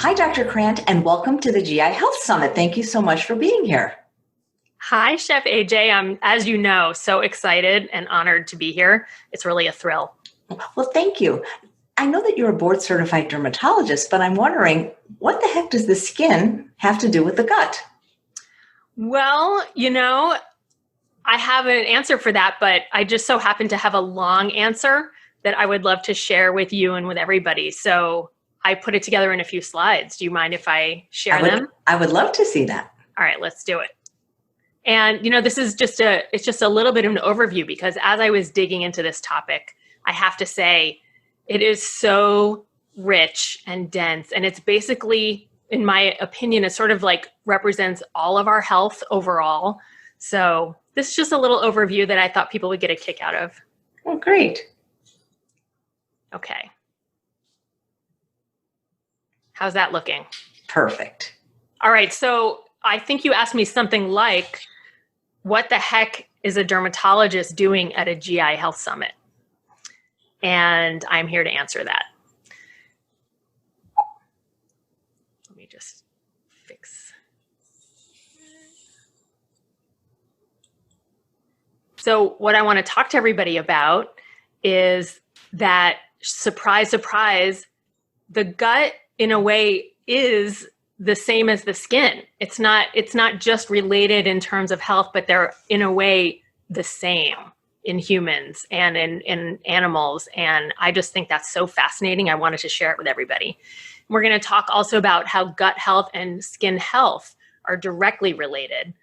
Hi, Dr. Krant, and welcome to the GI Health Summit. Thank you so much for being here. Hi, Chef AJ. I'm, as you know, so excited and honored to be here. It's really a thrill. Well, thank you. I know that you're a board-certified dermatologist, but I'm wondering, what the heck does the skin have to do with the gut? Well, I have an answer for that, but I just so happen to have a long answer that I would love to share with you and with everybody. So I put it together in a few slides. Do you mind if I share them? I would love to see that. All right, let's do it. And, this is it's just a little bit of an overview, because as I was digging into this topic, I have to say it is so rich and dense. And it's basically, in my opinion, it sort of like represents all of our health overall. So this is just a little overview that I thought people would get a kick out of. Oh, great. Okay. How's that looking? Perfect. All right. So I think you asked me something like, what the heck is a dermatologist doing at a GI Health Summit? And I'm here to answer that. Let me just fix. So what I want to talk to everybody about is that, surprise, surprise, the gut in a way is the same as the skin. It's not just related in terms of health, but they're in a way the same in humans and in animals. And I just think that's so fascinating. I wanted to share it with everybody. We're going to talk also about how gut health and skin health are directly related,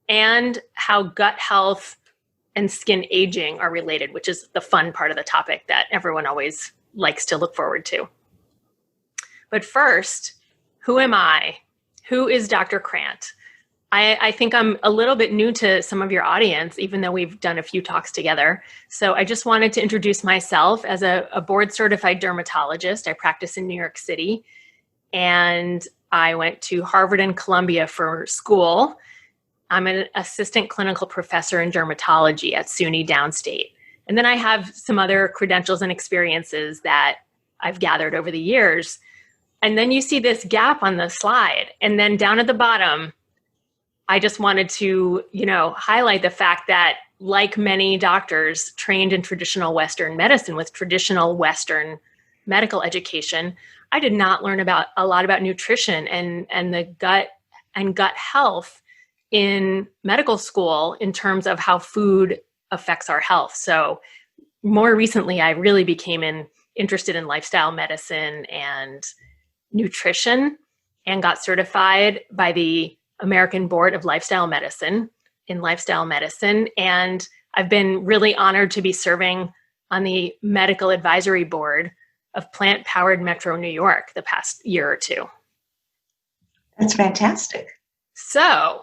and how gut health and skin aging are related, which is the fun part of the topic that everyone always likes to look forward to. But first, who am I? Who is Dr. Krant? I think I'm a little bit new to some of your audience, even though we've done a few talks together. So I just wanted to introduce myself as a board-certified dermatologist. I practice in New York City, and I went to Harvard and Columbia for school. I'm an assistant clinical professor in dermatology at SUNY Downstate. And then I have some other credentials and experiences that I've gathered over the years. And then you see this gap on the slide. And then down at the bottom, I just wanted to, highlight the fact that, like many doctors trained in traditional Western medicine with traditional Western medical education, I did not learn a lot about nutrition and the gut and gut health in medical school in terms of how food affects our health. So more recently, I really became interested in lifestyle medicine and nutrition, and got certified by the American Board of Lifestyle Medicine in lifestyle medicine. And I've been really honored to be serving on the medical advisory board of Plant Powered Metro New York the past year or two. That's fantastic. So,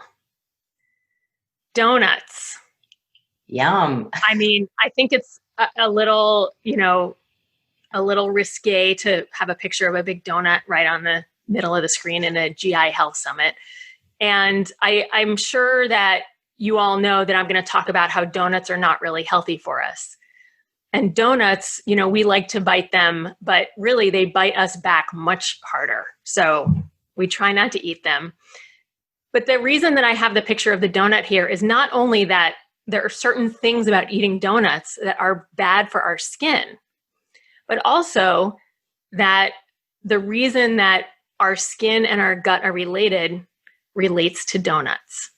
donuts. Yum. I mean, I think it's a little risque to have a picture of a big donut right on the middle of the screen in a GI Health Summit. And I'm sure that you all know that I'm going to talk about how donuts are not really healthy for us. And donuts, we like to bite them, but really they bite us back much harder. So we try not to eat them. But the reason that I have the picture of the donut here is not only that there are certain things about eating donuts that are bad for our skin, but also that the reason that our skin and our gut are related relates to donuts.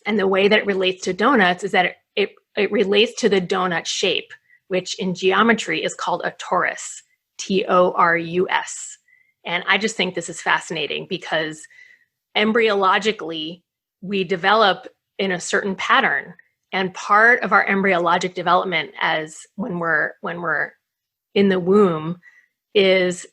And the way that it relates to donuts is that it relates to the donut shape, which in geometry is called a torus, Torus. And I just think this is fascinating because embryologically, we develop in a certain pattern. And part of our embryologic development as when we're in the womb is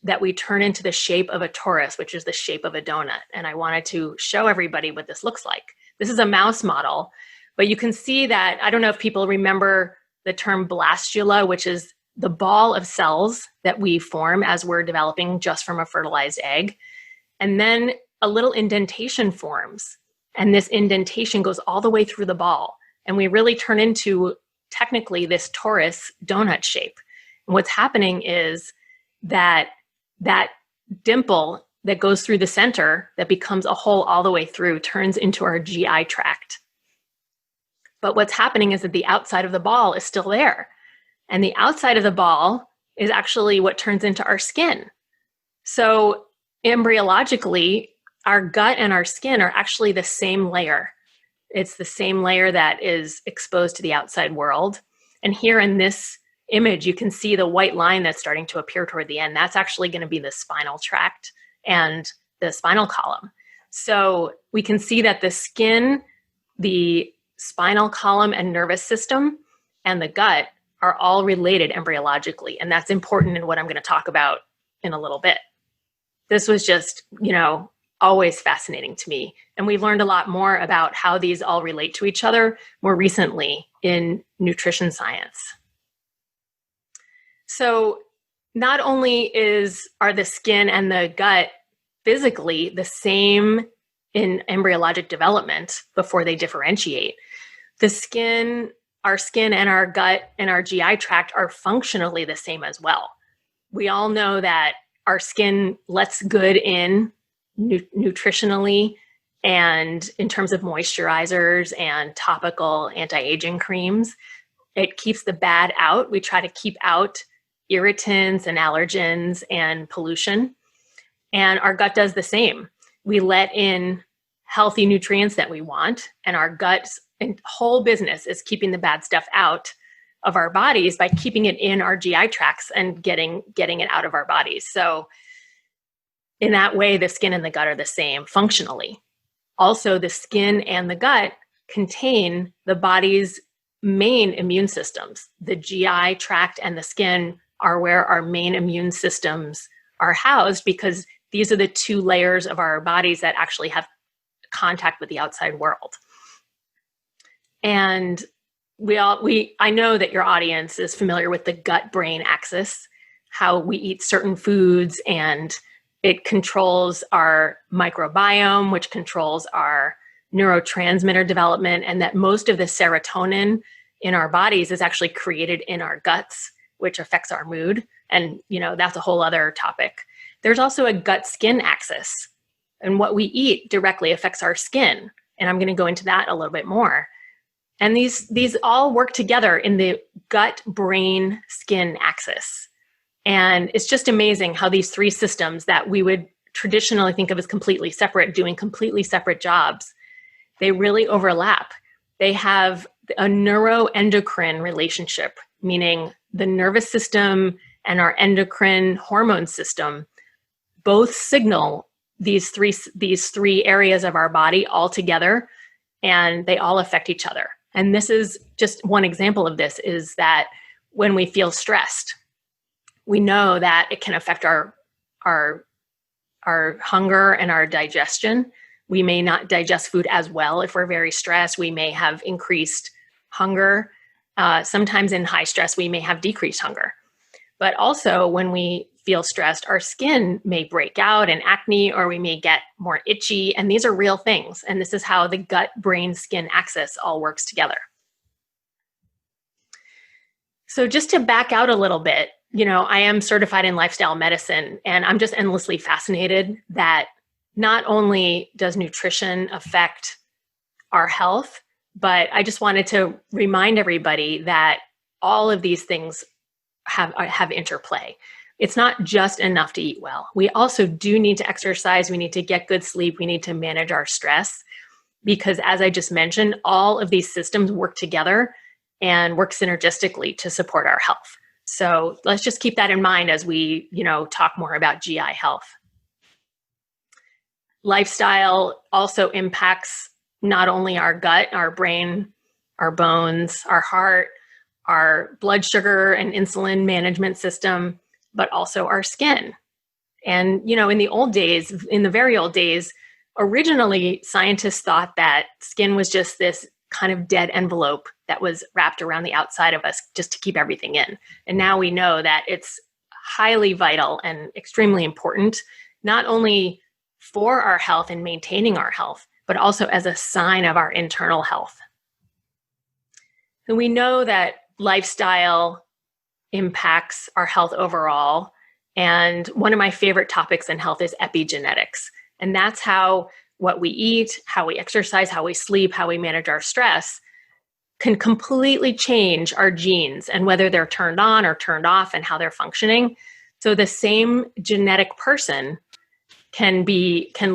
that we turn into the shape of a torus, which is the shape of a donut. And I wanted to show everybody what this looks like. This is a mouse model, but you can see that, I don't know if people remember the term blastula, which is the ball of cells that we form as we're developing just from a fertilized egg. And then a little indentation forms. And this indentation goes all the way through the ball. And we really turn into, technically, this torus donut shape. And what's happening is that dimple that goes through the center that becomes a hole all the way through turns into our GI tract. But what's happening is that the outside of the ball is still there. And the outside of the ball is actually what turns into our skin. So embryologically, our gut and our skin are actually the same layer. It's the same layer that is exposed to the outside world. And here in this image, you can see the white line that's starting to appear toward the end. That's actually going to be the spinal tract and the spinal column. So we can see that the skin, the spinal column and nervous system, and the gut are all related embryologically. And that's important in what I'm going to talk about in a little bit. This was just, always fascinating to me. And we've learned a lot more about how these all relate to each other more recently in nutrition science. So not only are the skin and the gut physically the same in embryologic development before they differentiate, our skin and our gut and our GI tract are functionally the same as well. We all know that our skin lets good in nutritionally and in terms of moisturizers and topical anti-aging creams. It keeps the bad out. We try to keep out irritants and allergens and pollution. And our gut does the same. We let in healthy nutrients that we want, and our gut's whole business is keeping the bad stuff out of our bodies by keeping it in our GI tracts and getting it out of our bodies. So in that way, the skin and the gut are the same functionally. Also, the skin and the gut contain the body's main immune systems. The GI tract and the skin are where our main immune systems are housed, because these are the two layers of our bodies that actually have contact with the outside world. And I know that your audience is familiar with the gut-brain axis, how we eat certain foods, and it controls our microbiome, which controls our neurotransmitter development, and that most of the serotonin in our bodies is actually created in our guts, which affects our mood. And, that's a whole other topic. There's also a gut-skin axis, and what we eat directly affects our skin. And I'm going to go into that a little bit more. And these all work together in the gut-brain-skin axis. And it's just amazing how these three systems that we would traditionally think of as completely separate, doing completely separate jobs, they really overlap. They have a neuroendocrine relationship, meaning the nervous system and our endocrine hormone system both signal these three areas of our body all together, and they all affect each other. And this is just one example of this, is that when we feel stressed, we know that it can affect our hunger and our digestion. We may not digest food as well if we're very stressed. We may have increased hunger. Sometimes in high stress, we may have decreased hunger. But also when we feel stressed, our skin may break out in acne, or we may get more itchy. And these are real things. And this is how the gut-brain-skin axis all works together. So just to back out a little bit, I am certified in lifestyle medicine, and I'm just endlessly fascinated that not only does nutrition affect our health, but I just wanted to remind everybody that all of these things have interplay. It's not just enough to eat well. We also do need to exercise. We need to get good sleep. We need to manage our stress, because as I just mentioned, all of these systems work together and work synergistically to support our health. So let's just keep that in mind as we, talk more about GI health. Lifestyle also impacts not only our gut, our brain, our bones, our heart, our blood sugar and insulin management system, but also our skin. And, in the very old days, originally scientists thought that skin was just this kind of dead envelope that was wrapped around the outside of us just to keep everything in. And now we know that it's highly vital and extremely important, not only for our health and maintaining our health, but also as a sign of our internal health. And we know that lifestyle impacts our health overall. And one of my favorite topics in health is epigenetics. And that's how what we eat, how we exercise, how we sleep, how we manage our stress can completely change our genes and whether they're turned on or turned off and how they're functioning. So the same genetic person can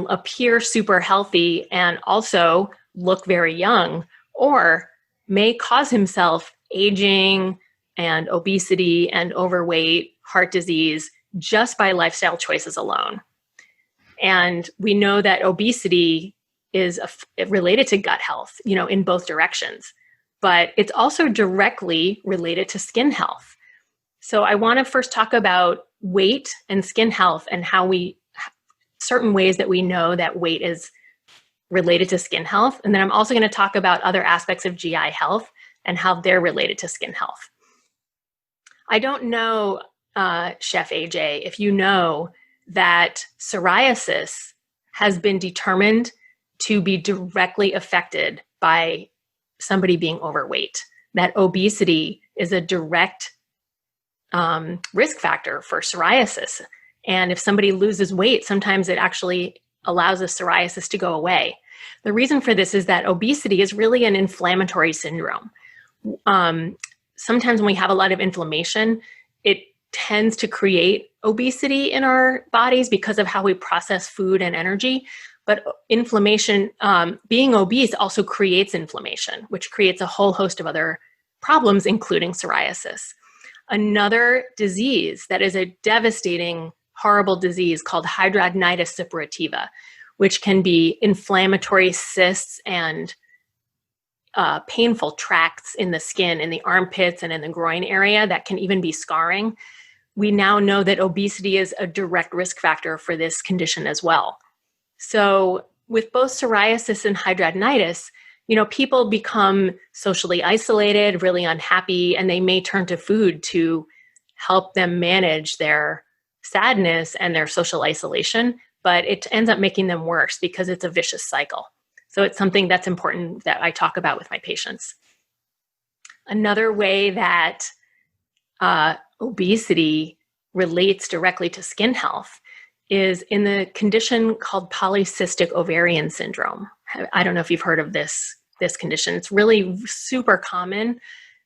appear super healthy and also look very young, or may cause himself aging and obesity and overweight, heart disease, just by lifestyle choices alone. And we know that obesity is related to gut health, in both directions, but it's also directly related to skin health. So I want to first talk about weight and skin health and how certain ways that we know that weight is related to skin health. And then I'm also going to talk about other aspects of GI health and how they're related to skin health. I don't know, Chef AJ, if you know that psoriasis has been determined to be directly affected by somebody being overweight, that obesity is a direct risk factor for psoriasis. And if somebody loses weight, sometimes it actually allows the psoriasis to go away. The reason for this is that obesity is really an inflammatory syndrome. Sometimes when we have a lot of inflammation, it tends to create obesity in our bodies because of how we process food and energy. But inflammation, being obese also creates inflammation, which creates a whole host of other problems, including psoriasis. Another disease that is a devastating, horrible disease called hidradenitis suppurativa, which can be inflammatory cysts and painful tracts in the skin, in the armpits and in the groin area that can even be scarring. We now know that obesity is a direct risk factor for this condition as well. So with both psoriasis and hidradenitis, people become socially isolated, really unhappy, and they may turn to food to help them manage their sadness and their social isolation, but it ends up making them worse because it's a vicious cycle. So it's something that's important that I talk about with my patients. Another way that obesity relates directly to skin health is in the condition called polycystic ovarian syndrome. I don't know if you've heard of this condition. It's really super common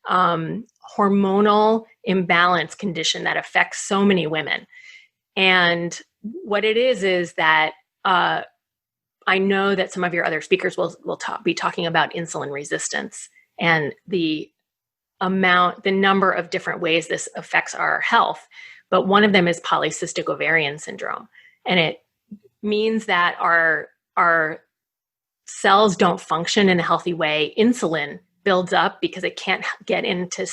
hormonal imbalance condition that affects so many women. And what it is that I know that some of your other speakers will be talking about insulin resistance and the number of different ways this affects our health. But one of them is polycystic ovarian syndrome. And it means that our cells don't function in a healthy way. Insulin builds up because it can't get into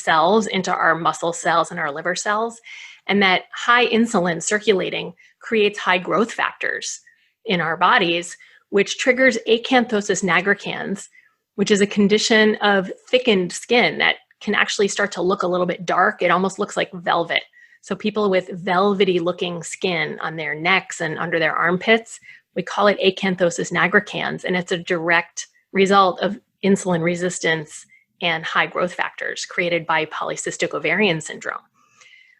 our muscle cells and our liver cells. And that high insulin circulating creates high growth factors in our bodies, which triggers acanthosis nigricans, which is a condition of thickened skin that can actually start to look a little bit dark. It almost looks like velvet. So people with velvety looking skin on their necks and under their armpits, we call it acanthosis nigricans, and it's a direct result of insulin resistance and high growth factors created by polycystic ovarian syndrome.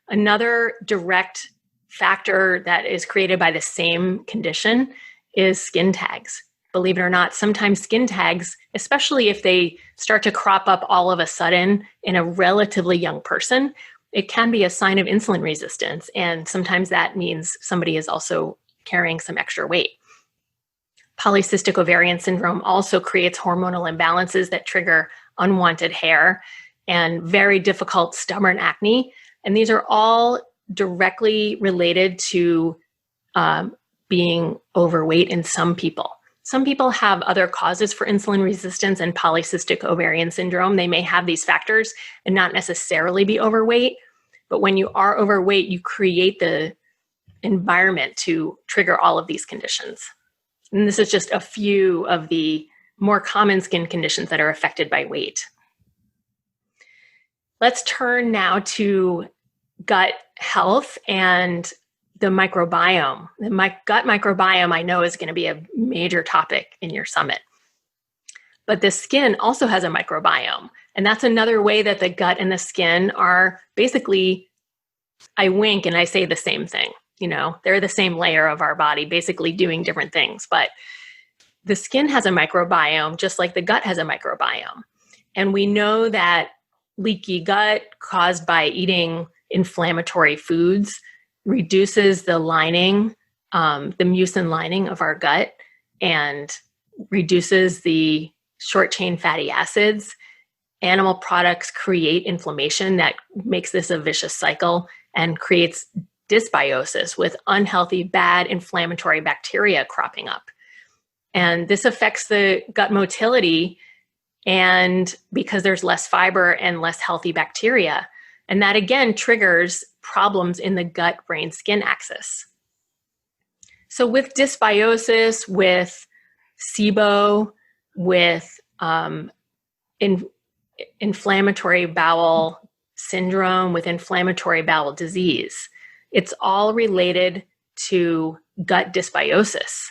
Another direct factor that is created by the same condition is skin tags. Believe it or not, sometimes skin tags, especially if they start to crop up all of a sudden in a relatively young person, it can be a sign of insulin resistance. And sometimes that means somebody is also carrying some extra weight. Polycystic ovarian syndrome also creates hormonal imbalances that trigger unwanted hair and very difficult stubborn acne. And these are all directly related to being overweight in some people. Some people have other causes for insulin resistance and polycystic ovarian syndrome. They may have these factors and not necessarily be overweight. But when you are overweight, you create the environment to trigger all of these conditions. And this is just a few of the more common skin conditions that are affected by weight. Let's turn now to gut health and the microbiome. The gut microbiome, I know, is going to be a major topic in your summit. But the skin also has a microbiome. And that's another way that the gut and the skin are basically I wink and I say the same thing. They're the same layer of our body, basically doing different things. But the skin has a microbiome, just like the gut has a microbiome. And we know that leaky gut caused by eating inflammatory foods reduces the lining, the mucin lining of our gut, and reduces the short chain fatty acids. Animal products create inflammation that makes this a vicious cycle and creates dysbiosis with unhealthy, bad inflammatory bacteria cropping up. And this affects the gut motility, and because there's less fiber and less healthy bacteria. And that again triggers problems in the gut-brain-skin axis. So with dysbiosis, with SIBO, with inflammatory bowel syndrome, with inflammatory bowel disease, it's all related to gut dysbiosis.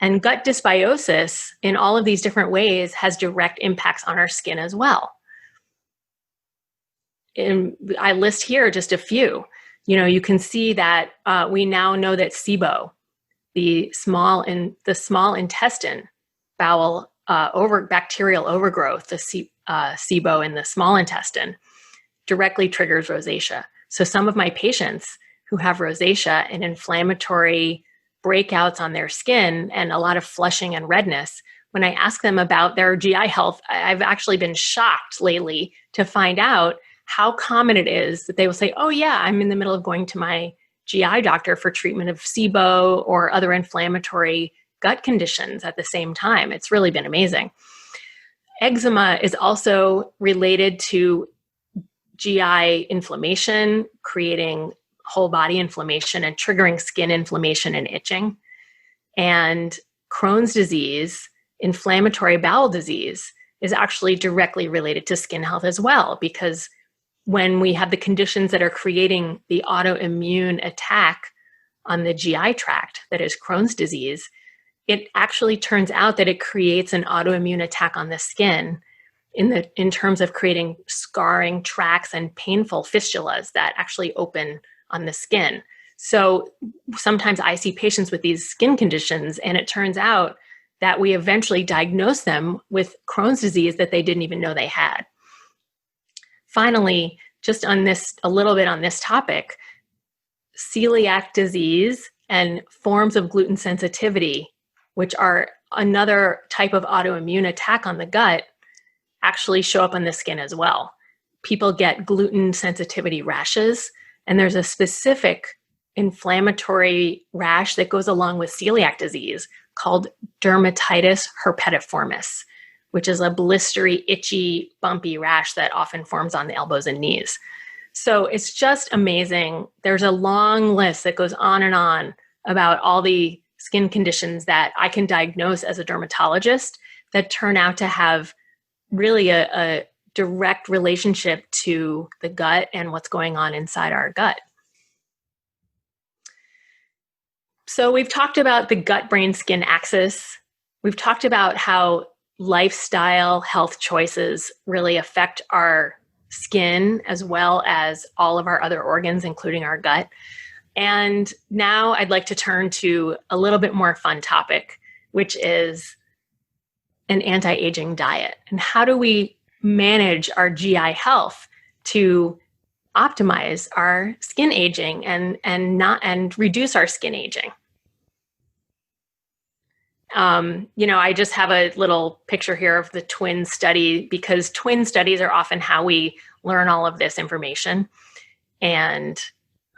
And gut dysbiosis in all of these different ways has direct impacts on our skin as well. And I list here just a few. You can see that we now know that SIBO, the small intestine bowel bacterial overgrowth, the SIBO in the small intestine, directly triggers rosacea. So some of my patients who have rosacea and inflammatory breakouts on their skin and a lot of flushing and redness, when I ask them about their GI health, I've actually been shocked lately to find out how common it is that they will say, oh yeah, I'm in the middle of going to my GI doctor for treatment of SIBO or other inflammatory gut conditions at the same time. It's really been amazing. Eczema is also related to GI inflammation, creating whole body inflammation and triggering skin inflammation and itching. And Crohn's disease, inflammatory bowel disease, is actually directly related to skin health as well, because when we have the conditions that are creating the autoimmune attack on the GI tract, that is Crohn's disease, it actually turns out that it creates an autoimmune attack on the skin in terms of creating scarring tracts and painful fistulas that actually open on the skin. So sometimes I see patients with these skin conditions, and it turns out that we eventually diagnose them with Crohn's disease that they didn't even know they had. Finally, just on this, a little bit on this topic, celiac disease and forms of gluten sensitivity, which are another type of autoimmune attack on the gut, actually show up on the skin as well. People get gluten sensitivity rashes, and there's a specific inflammatory rash that goes along with celiac disease called dermatitis herpetiformis, which is a blistery, itchy, bumpy rash that often forms on the elbows and knees. So it's just amazing. There's a long list that goes on and on about all the skin conditions that I can diagnose as a dermatologist that turn out to have really a direct relationship to the gut and what's going on inside our gut. So we've talked about the gut-brain-skin axis. We've talked about how lifestyle health choices really affect our skin as well as all of our other organs, including our gut. And now I'd like to turn to a little bit more fun topic, which is an anti-aging diet. And how do we manage our GI health to optimize our skin aging and reduce our skin aging? I just have a little picture here of the twin study, because twin studies are often how we learn all of this information and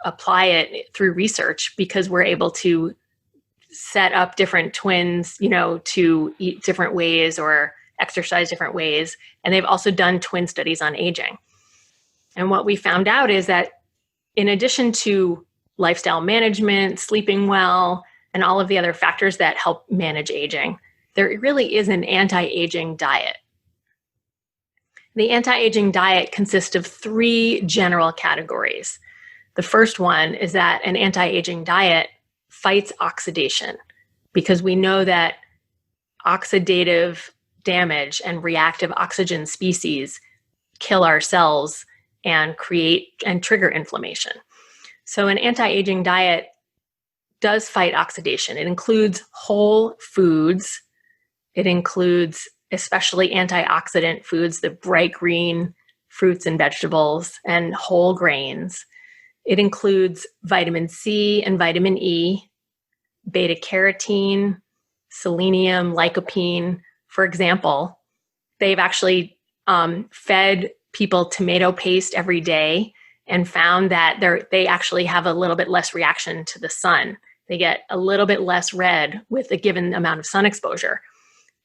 apply it through research, because we're able to set up different twins, to eat different ways or exercise different ways. And they've also done twin studies on aging. And what we found out is that in addition to lifestyle management, sleeping well, and all of the other factors that help manage aging, there really is an anti-aging diet. The anti-aging diet consists of 3 general categories. The first one is that an anti-aging diet fights oxidation, because we know that oxidative damage and reactive oxygen species kill our cells and create and trigger inflammation. So an anti-aging diet does fight oxidation. It includes whole foods. It includes especially antioxidant foods, the bright green fruits and vegetables, and whole grains. It includes vitamin C and vitamin E, beta carotene, selenium, lycopene. For example, they've actually fed people tomato paste every day and found that they actually have a little bit less reaction to the sun. They get a little bit less red with a given amount of sun exposure.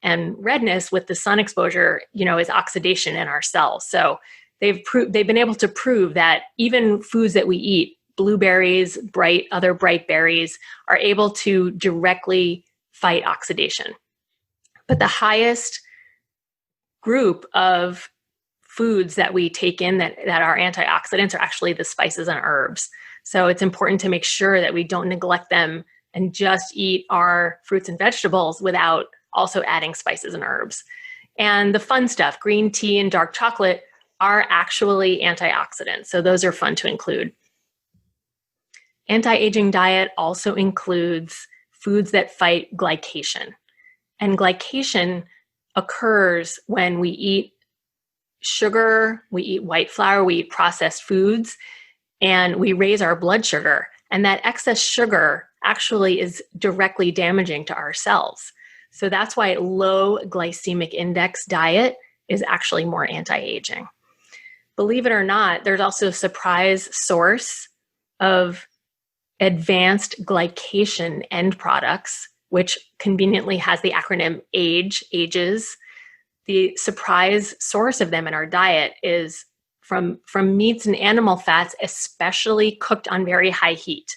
And redness with the sun exposure, is oxidation in our cells. So they've been able to prove that even foods that we eat, blueberries, other bright berries, are able to directly fight oxidation. But the highest group of foods that we take in that are antioxidants are actually the spices and herbs. So it's important to make sure that we don't neglect them and just eat our fruits and vegetables without also adding spices and herbs. And the fun stuff, green tea and dark chocolate, are actually antioxidants. So those are fun to include. Anti-aging diet also includes foods that fight glycation. And glycation occurs when we eat sugar, we eat white flour, we eat processed foods, and we raise our blood sugar. And that excess sugar actually is directly damaging to our cells. So that's why low glycemic index diet is actually more anti-aging. Believe it or not, there's also a surprise source of advanced glycation end products, which conveniently has the acronym AGES. The surprise source of them in our diet is from meats and animal fats, especially cooked on very high heat.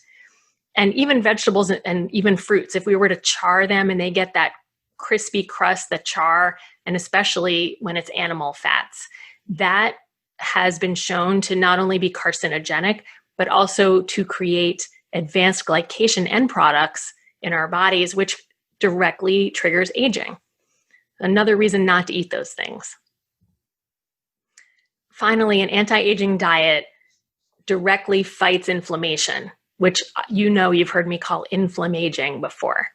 And even vegetables and even fruits, if we were to char them and they get that crispy crust, the char, and especially when it's animal fats, that has been shown to not only be carcinogenic, but also to create advanced glycation end products in our bodies, which directly triggers aging. Another reason not to eat those things. Finally, an anti-aging diet directly fights inflammation, which you've heard me call inflammaging before.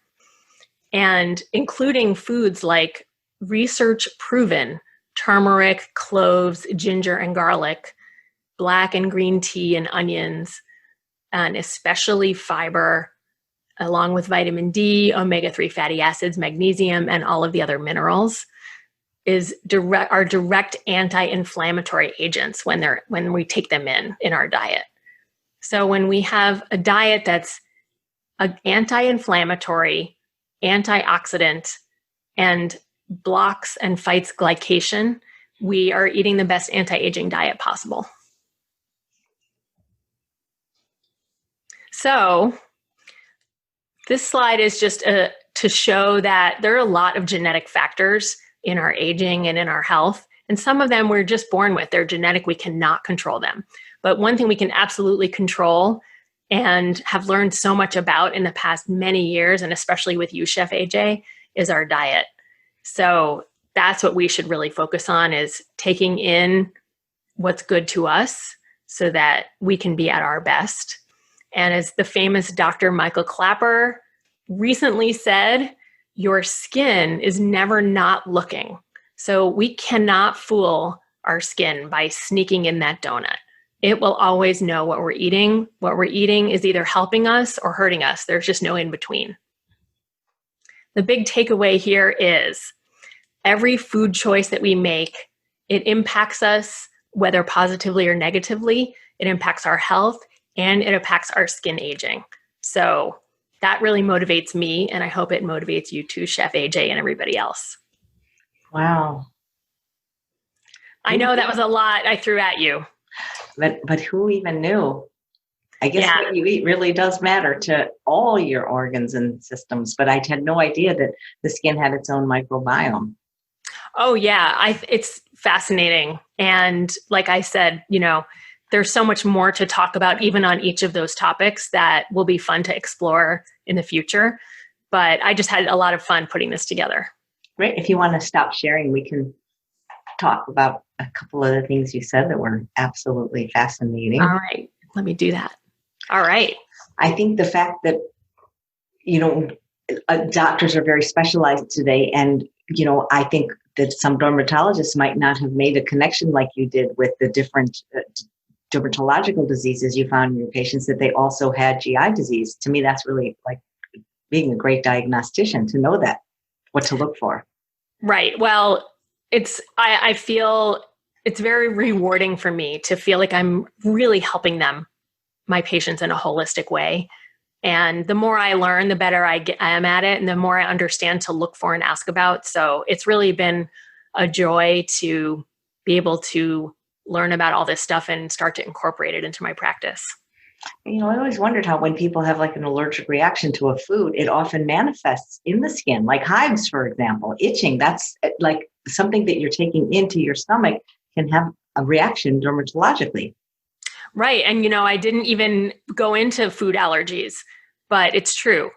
And including foods like research proven turmeric, cloves, ginger, and garlic, black and green tea and onions, and especially fiber, along with vitamin D, omega-3 fatty acids, magnesium, and all of the other minerals, are direct anti-inflammatory agents when we take them in our diet. So when we have a diet that's anti-inflammatory, antioxidant, and blocks and fights glycation, we are eating the best anti-aging diet possible. So this slide is just to show that there are a lot of genetic factors in our aging and in our health. And some of them we're just born with. They're genetic. We cannot control them. But one thing we can absolutely control and have learned so much about in the past many years, and especially with you, Chef AJ, is our diet. So that's what we should really focus on, is taking in what's good to us so that we can be at our best. And as the famous Dr. Michael Clapper recently said, your skin is never not looking. So we cannot fool our skin by sneaking in that donut. It will always know what we're eating. What we're eating is either helping us or hurting us. There's just no in between. The big takeaway here is every food choice that we make, it impacts us, whether positively or negatively. It impacts our health and it impacts our skin aging. So that really motivates me, and I hope it motivates you too, Chef AJ, and everybody else. Wow. I know that was a lot I threw at you. But who even knew? I guess what you eat really does matter to all your organs and systems, but I had no idea that the skin had its own microbiome. Oh, yeah. It's fascinating. And like I said, there's so much more to talk about even on each of those topics that will be fun to explore in the future. But I just had a lot of fun putting this together. Great. If you want to stop sharing, we can talk about a couple of the things you said that were absolutely fascinating. All right. Let me do that. All right. I think the fact that, you know, doctors are very specialized today. And, you know, I think that some dermatologists might not have made a connection like you did with the different dermatological diseases you found in your patients, that they also had GI disease. To me, that's really like being a great diagnostician, to know that, what to look for. Right. Well, I feel it's very rewarding for me to feel like I'm really helping them, my patients, in a holistic way. And the more I learn, the better I am at it, and the more I understand to look for and ask about. So it's really been a joy to be able to learn about all this stuff and start to incorporate it into my practice. You know, I always wondered how when people have like an allergic reaction to a food, it often manifests in the skin, like hives, for example, itching. That's like something that you're taking into your stomach can have a reaction dermatologically. Right. And, you know, I didn't even go into food allergies, but it's true.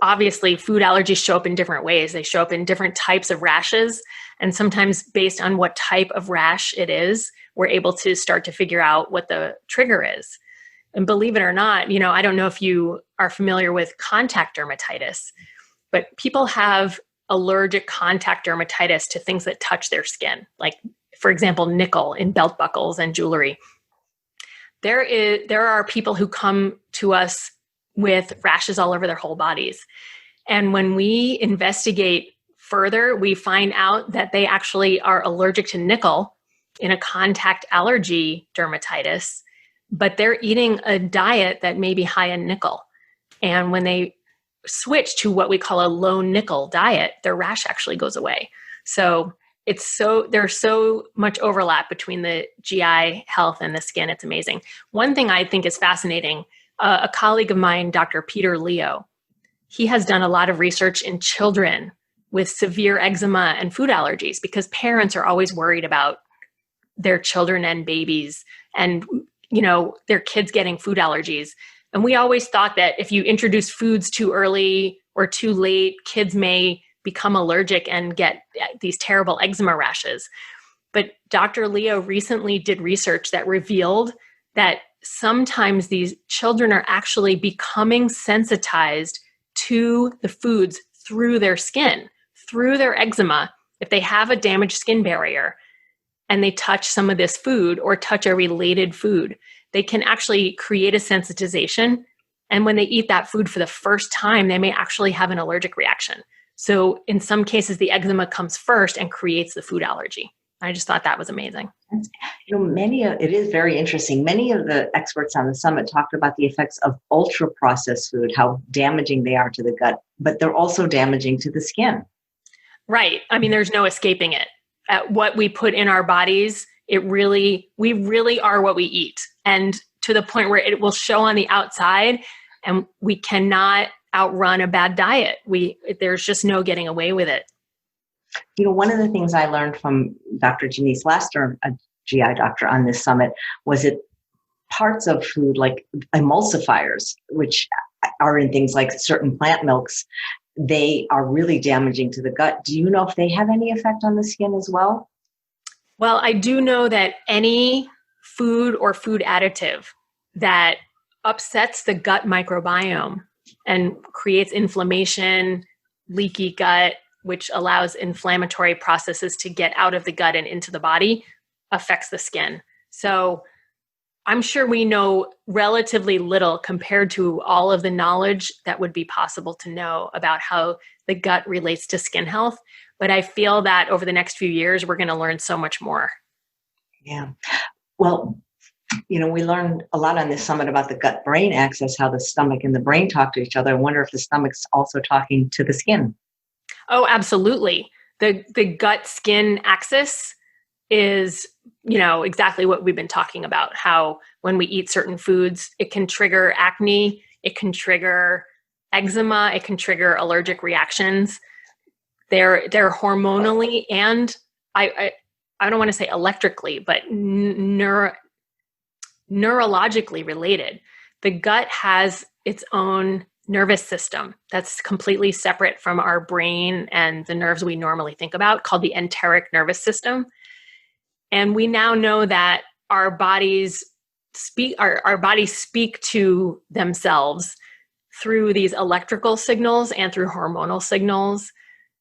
Obviously, food allergies show up in different ways. They show up in different types of rashes. And sometimes based on what type of rash it is, we're able to start to figure out what the trigger is. And believe it or not, you know, I don't know if you are familiar with contact dermatitis, but people have allergic contact dermatitis to things that touch their skin. Like, for example, nickel in belt buckles and jewelry. There are people who come to us with rashes all over their whole bodies. And when we investigate further, we find out that they actually are allergic to nickel in a contact allergy dermatitis, but they're eating a diet that may be high in nickel. And when they switch to what we call a low nickel diet, their rash actually goes away. So there's so much overlap between the GI health and the skin. It's amazing. One thing I think is fascinating, a colleague of mine, Dr. Peter Leo, he has done a lot of research in children with severe eczema and food allergies, because parents are always worried about their children and babies and, you know, their kids getting food allergies. And we always thought that if you introduce foods too early or too late, kids may become allergic and get these terrible eczema rashes. But Dr. Leo recently did research that revealed that sometimes these children are actually becoming sensitized to the foods through their skin, through their eczema. If they have a damaged skin barrier and they touch some of this food or touch a related food, they can actually create a sensitization. And when they eat that food for the first time, they may actually have an allergic reaction. So in some cases, the eczema comes first and creates the food allergy. I just thought that was amazing. You know, it is very interesting. Many of the experts on the summit talked about the effects of ultra processed food, how damaging they are to the gut, but they're also damaging to the skin. Right. I mean, there's no escaping it. What we put in our bodies, we really are what we eat. And to the point where it will show on the outside, and we cannot outrun a bad diet. There's just no getting away with it. You know, one of the things I learned from Dr. Janice Lester, a GI doctor on this summit, was that parts of food like emulsifiers, which are in things like certain plant milks, they are really damaging to the gut. Do you know if they have any effect on the skin as well? Well, I do know that any food or food additive that upsets the gut microbiome and creates inflammation, leaky gut, which allows inflammatory processes to get out of the gut and into the body, affects the skin. So I'm sure we know relatively little compared to all of the knowledge that would be possible to know about how the gut relates to skin health. But I feel that over the next few years, we're going to learn so much more. Yeah. Well, you know, we learned a lot on this summit about the gut-brain axis, how the stomach and the brain talk to each other. I wonder if the stomach's also talking to the skin. Oh, absolutely. The gut-skin axis is, you know, exactly what we've been talking about, how when we eat certain foods, it can trigger acne, it can trigger eczema, it can trigger allergic reactions. They're hormonally and I don't want to say electrically, but neurologically related. The gut has its own nervous system that's completely separate from our brain and the nerves we normally think about, called the enteric nervous system. And we now know that our bodies our bodies speak to themselves through these electrical signals and through hormonal signals.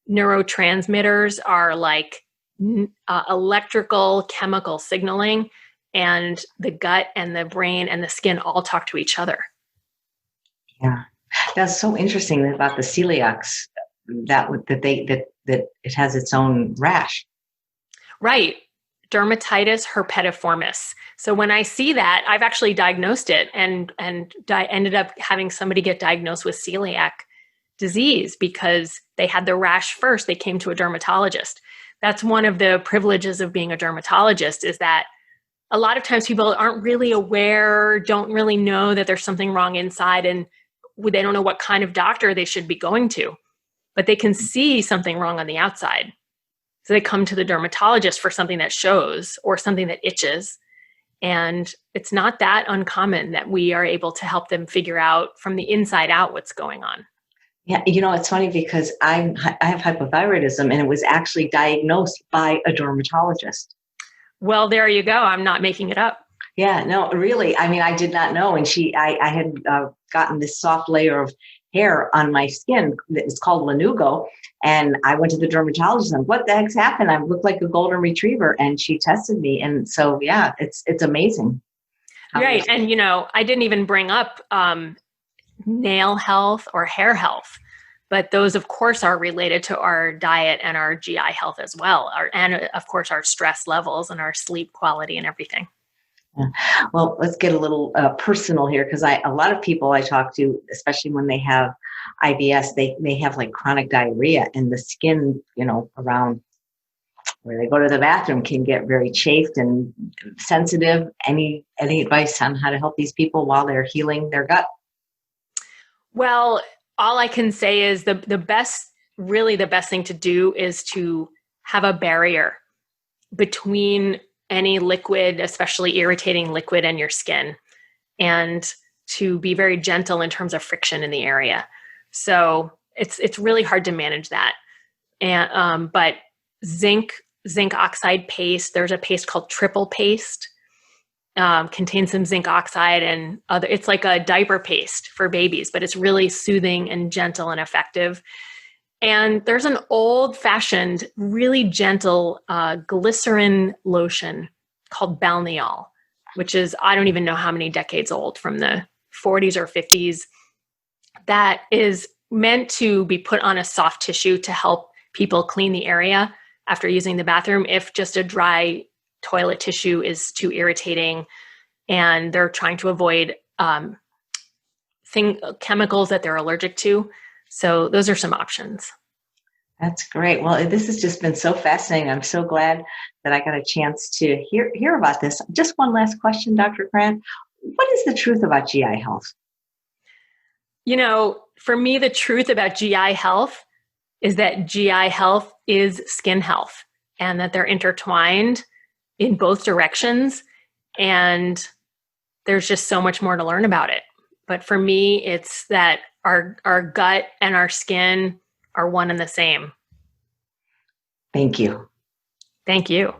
Neurotransmitters are like electrical chemical signaling, and the gut and the brain and the skin all talk to each other. Yeah, that's so interesting about the celiacs, that it has its own rash. Right. Dermatitis herpetiformis. So when I see that, I've actually diagnosed it and ended up having somebody get diagnosed with celiac disease because they had the rash first. They came to a dermatologist. That's one of the privileges of being a dermatologist, is that a lot of times people aren't really aware, don't really know that there's something wrong inside, and they don't know what kind of doctor they should be going to, but they can see something wrong on the outside. So they come to the dermatologist for something that shows or something that itches. And it's not that uncommon that we are able to help them figure out from the inside out what's going on. Yeah, it's funny because I have hypothyroidism, and it was actually diagnosed by a dermatologist. Well, there you go. I'm not making it up. Yeah, no, really. I mean, I did not know. And I had gotten this soft layer of hair on my skin. It's called lanugo. And I went to the dermatologist and what the heck's happened? I look like a golden retriever. And she tested me. And so, yeah, it's amazing. Right. And, I didn't even bring up nail health or hair health, but those, of course, are related to our diet and our GI health as well. And of course, our stress levels and our sleep quality and everything. Yeah. Well, let's get a little personal here, because a lot of people I talk to, especially when they have IBS, they have like chronic diarrhea, and the skin, around where they go to the bathroom can get very chafed and sensitive. Any advice on how to help these people while they're healing their gut? Well, all I can say is the best thing to do is to have a barrier between any liquid, especially irritating liquid, and your skin, and to be very gentle in terms of friction in the area. So it's really hard to manage that. And but zinc oxide paste, there's a paste called triple paste, contains some zinc oxide and other. It's like a diaper paste for babies, but it's really soothing and gentle and effective. And there's an old-fashioned, really gentle glycerin lotion called Balneol, which is, I don't even know how many decades old, from the 40s or 50s, that is meant to be put on a soft tissue to help people clean the area after using the bathroom if just a dry toilet tissue is too irritating and they're trying to avoid chemicals that they're allergic to. So those are some options. That's great. Well, this has just been so fascinating. I'm so glad that I got a chance to hear about this. Just one last question, Dr. Krant. What is the truth about GI health? For me, the truth about GI health is that GI health is skin health, and that they're intertwined in both directions. And there's just so much more to learn about it. But for me, it's that our gut and our skin are one and the same. Thank you. Thank you.